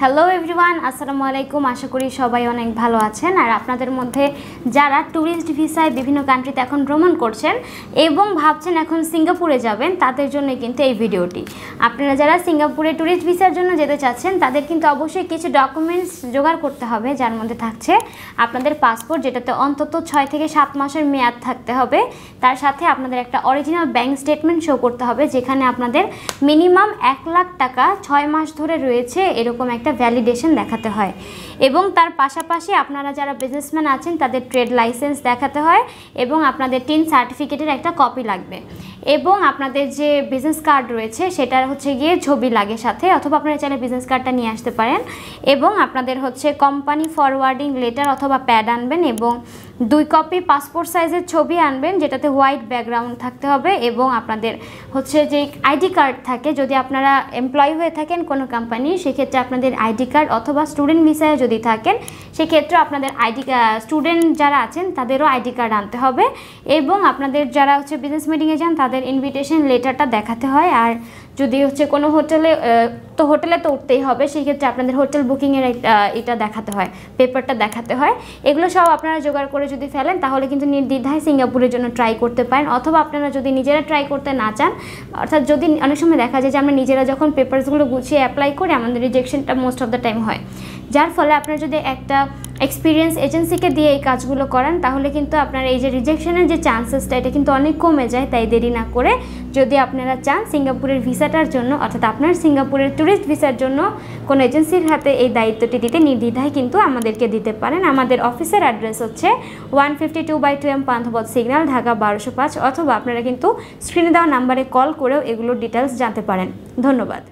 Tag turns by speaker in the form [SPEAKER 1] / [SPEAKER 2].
[SPEAKER 1] Hello everyone, আসসালামু আলাইকুম। আশা করি সবাই অনেক ভালো আছেন। আর আপনাদের মধ্যে যারা ট্যুরিস্ট ভিসায় বিভিন্ন কান্ট্রিতে এখন ভ্রমণ করছেন এবং ভাবছেন এখন সিঙ্গাপুরে যাবেন, তাদের জন্য কিন্তু এই ভিডিওটি। আপনারা যারা সিঙ্গাপুরে ট্যুরিস্ট ভিসার জন্য যেতে চাচ্ছেন, তাদের কিন্তু অবশ্যই কিছু ডকুমেন্টস জোগাড় করতে হবে, যার মধ্যে থাকছে আপনাদের পাসপোর্ট, যেটাতে অন্তত 6 থেকে 7 মাসের মেয়াদ থাকতে হবে। তার সাথে আপনাদের একটা অরিজিনাল ব্যাংক স্টেটমেন্ট শো করতে হবে, যেখানে আপনাদের মিনিমাম 1 লাখ টাকা 6 মাস ধরে রয়েছে এরকম একটা ভ্যালিডেশন দেখাতে হয়। এবং তার পাশাপাশি আপনারা যারা বিজনেসম্যান আছেন তাদের ট্রেড লাইসেন্স দেখাতে হয় এবং আপনাদের টিন সার্টিফিকেটের একটা কপি লাগবে। এবং আপনাদের যে বিজনেস কার্ড রয়েছে সেটার গিয়ে ছবি লাগে সাথে, অথবা আপনারা চাইলে বিজনেস কার্ডটা নিয়ে আসতে পারেন। এবং আপনাদের কোম্পানি ফরওয়ার্ডিং লেটার অথবা প্যাড আনবেন এবং 2 কপি পাসপোর্ট সাইজের ছবি আনবেন, যেটাতে হোয়াইট ব্যাকগ্রাউন্ড থাকতে হবে। এবং আপনাদের যে আইডি কার্ড থাকে, যদি আপনারা এমপ্লয়ি হয়ে থাকেন কোনো কোম্পানি, সেক্ষেত্রে আপনাদের আইডি কার্ড, অথবা স্টুডেন্ট ভিসায় যদি থাকেন সেক্ষেত্রে আপনাদের স্টুডেন্ট যারা আছেন তাদেরও আইডি কার্ড আনতে হবে। এবং আপনাদের যারা বিজনেস মিটিংয়ে যান তাদের ইনভিটেশন লেটারটা দেখাতে হয়। আর যদি কোনো হোটেলে তো উঠতেই হবে, সেক্ষেত্রে আপনাদের হোটেল বুকিংয়ের এটা দেখাতে হয়, পেপারটা দেখাতে হয়। এগুলো সব আপনারা জোগাড় করে যদি ফেলেন, তাহলে কিন্তু নির্দ্বিধায় সিঙ্গাপুরের জন্য ট্রাই করতে পারেন। অথবা আপনারা যদি নিজেরা ট্রাই করতে না চান, অর্থাৎ যদি অনেক সময় দেখা যায় যে আমরা নিজেরা যখন পেপারসগুলো গুছিয়ে অ্যাপ্লাই করি, আমাদের রিজেকশনটা মোস্ট অফ দ্য টাইম হয়। যার ফলে আপনারা যদি একটা এক্সপিরিয়েন্স এজেন্সিকে দিয়ে এই কাজগুলো করেন, তাহলে কিন্তু আপনার এই যে রিজেকশনের যে চান্সেসটা, এটা কিন্তু অনেক কমে যায়। তাই দেরি না করে যদি আপনারা চান সিঙ্গাপুরের ভিসাটার জন্য, অর্থাৎ আপনার সিঙ্গাপুরের ট্যুরিস্ট ভিসার জন্য কোনো এজেন্সির হাতে এই দায়িত্বটি দিতে নির্দ্বিধায় কিন্তু আমাদেরকে দিতে পারেন। আমাদের অফিসের address 152/2M Panthapath signal, Dhaka 1205। অথবা আপনারা কিন্তু স্ক্রিনে দেওয়া নাম্বারে কল করেও এগুলোর ডিটেলস জানতে পারেন। ধন্যবাদ।